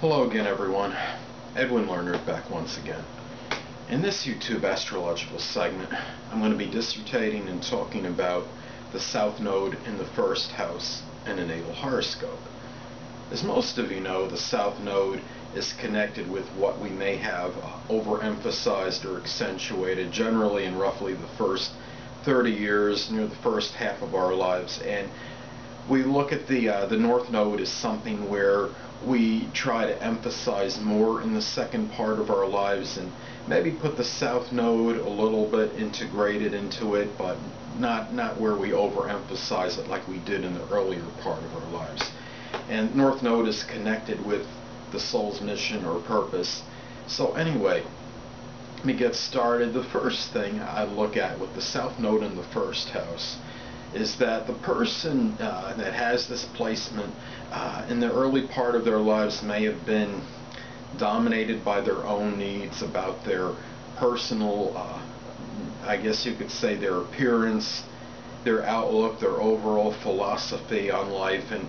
Hello again, everyone. Edwin Learnard back once again. In this YouTube astrological segment, I'm going to be dissertating and talking about the South Node in the first house in a natal horoscope. As most of you know, the South Node is connected with what we may have overemphasized or accentuated generally in roughly the first 30 years, near the first half of our lives. And we look at the North Node as something where we try to emphasize more in the second part of our lives and maybe put the South Node a little bit integrated into it, but not where we overemphasize it like we did in the earlier part of our lives. And North Node is connected with the soul's mission or purpose. So anyway, let me get started. The first thing I look at with the South Node in the first house is that the person that has this placement in the early part of their lives may have been dominated by their own needs about their personal, I guess you could say their appearance, their outlook, their overall philosophy on life. And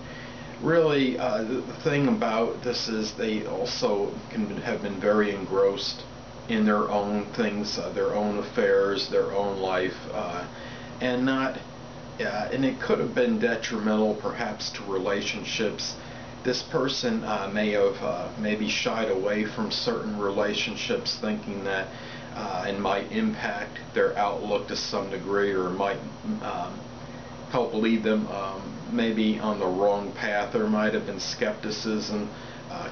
really the thing about this is they also can have been very engrossed in their own things, their own affairs, their own life, and not and it could have been detrimental perhaps to relationships. This person may have maybe shied away from certain relationships, thinking that it might impact their outlook to some degree, or might help lead them maybe on the wrong path. There might have been skepticism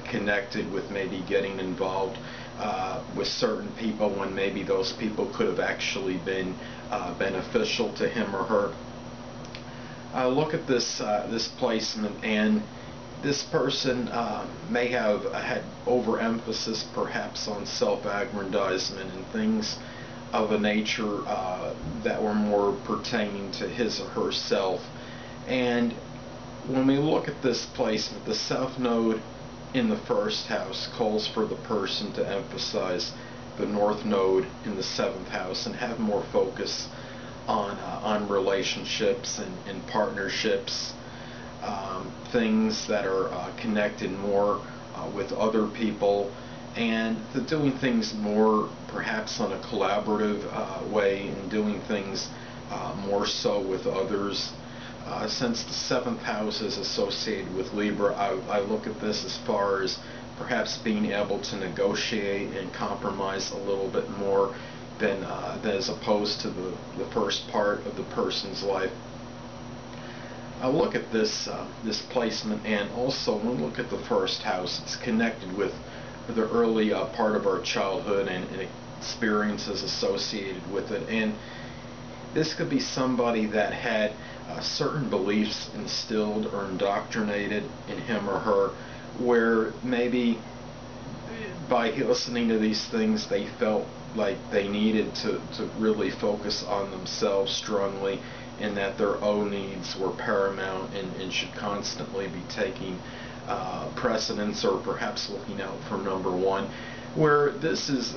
connected with maybe getting involved with certain people when maybe those people could have actually been beneficial to him or her. Look at this placement, and this person may have had overemphasis perhaps on self-aggrandizement and things of a nature that were more pertaining to his or herself. And when we look at this placement, the South Node in the first house calls for the person to emphasize the North Node in the seventh house and have more focus on relationships and partnerships, things that are connected more with other people, and doing things more perhaps on a collaborative way, and doing things more so with others. Since the seventh house is associated with Libra, I look at this as far as perhaps being able to negotiate and compromise a little bit more than as opposed to the first part of the person's life. I look at this placement, and also when we look at the first house, it's connected with the early part of our childhood and experiences associated with it. And this could be somebody that had certain beliefs instilled or indoctrinated in him or her, where maybe by listening to these things they felt like they needed to really focus on themselves strongly, and that their own needs were paramount and should constantly be taking precedence, or perhaps looking out for number one. Where this is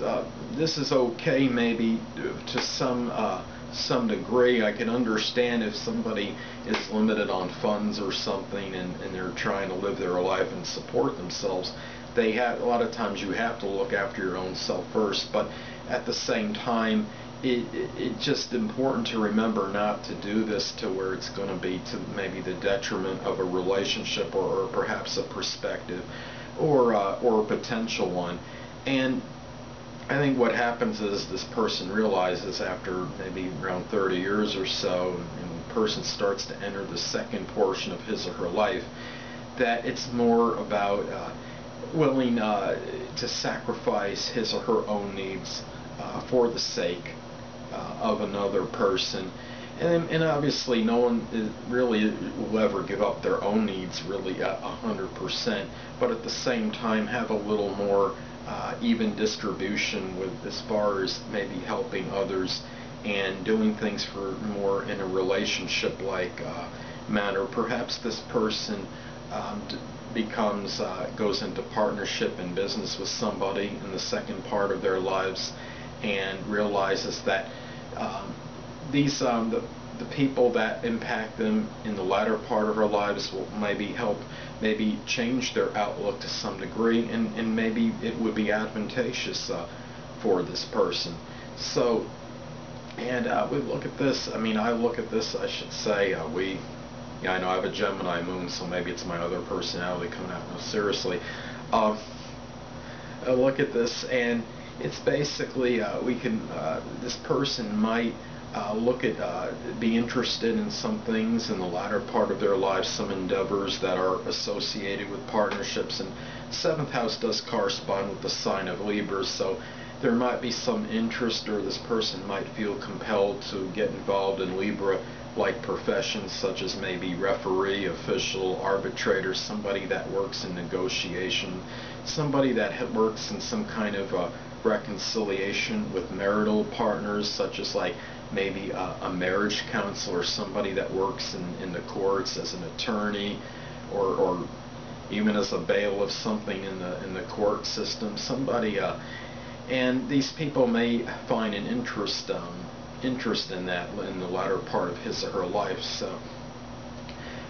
okay maybe to some degree. I can understand if somebody is limited on funds or something, and they're trying to live their life and support themselves. They have, a lot of times you have to look after your own self first, but at the same time it's just important to remember not to do this to where it's going to be to maybe the detriment of a relationship, or perhaps a perspective, or a potential one. And I think what happens is this person realizes after maybe around 30 years or so, and the person starts to enter the second portion of his or her life, that it's more about willing to sacrifice his or her own needs for the sake of another person. And obviously no one really will ever give up their own needs really 100%, but at the same time have a little more even distribution with, as far as maybe helping others and doing things for more in a relationship like manner. Perhaps this person goes into partnership and business with somebody in the second part of their lives, and realizes that the people that impact them in the latter part of our lives will maybe change their outlook to some degree, and maybe it would be advantageous for this person. So, and we look at this, I look at this, I should say, yeah, I know I have a Gemini moon, so maybe it's my other personality coming out. No, seriously. I look at this, and it's basically, this person might be interested in some things in the latter part of their lives, some endeavors that are associated with partnerships, and 7th house does correspond with the sign of Libra, so there might be some interest, or this person might feel compelled to get involved in Libra-like professions, such as maybe referee, official, arbitrator, somebody that works in negotiation, somebody that works in some kind of reconciliation with marital partners, such as like maybe a marriage counselor, somebody that works in the courts as an attorney, or even as a bailiff, something in the court system, somebody, and these people may find an interest in that in the latter part of his or her life. So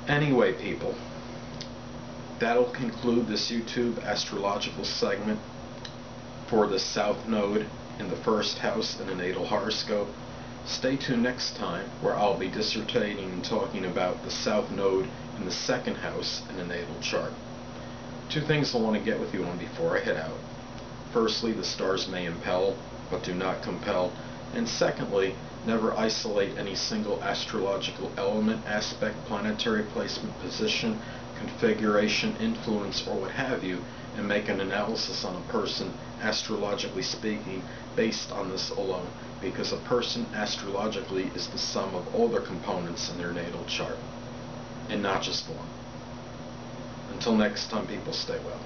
anyway, people, that'll conclude this YouTube astrological segment for the South Node in the 1st house in a natal horoscope. Stay tuned next time, where I'll be dissertating and talking about the South Node in the 2nd house in a natal chart. 2 things I want to get with you on before I head out. Firstly, the stars may impel, but do not compel. And secondly, never isolate any single astrological element, aspect, planetary placement, position, configuration, influence, or what have you, and make an analysis on a person, astrologically speaking, based on this alone, because a person astrologically is the sum of all their components in their natal chart, and not just one. Until next time, people, stay well.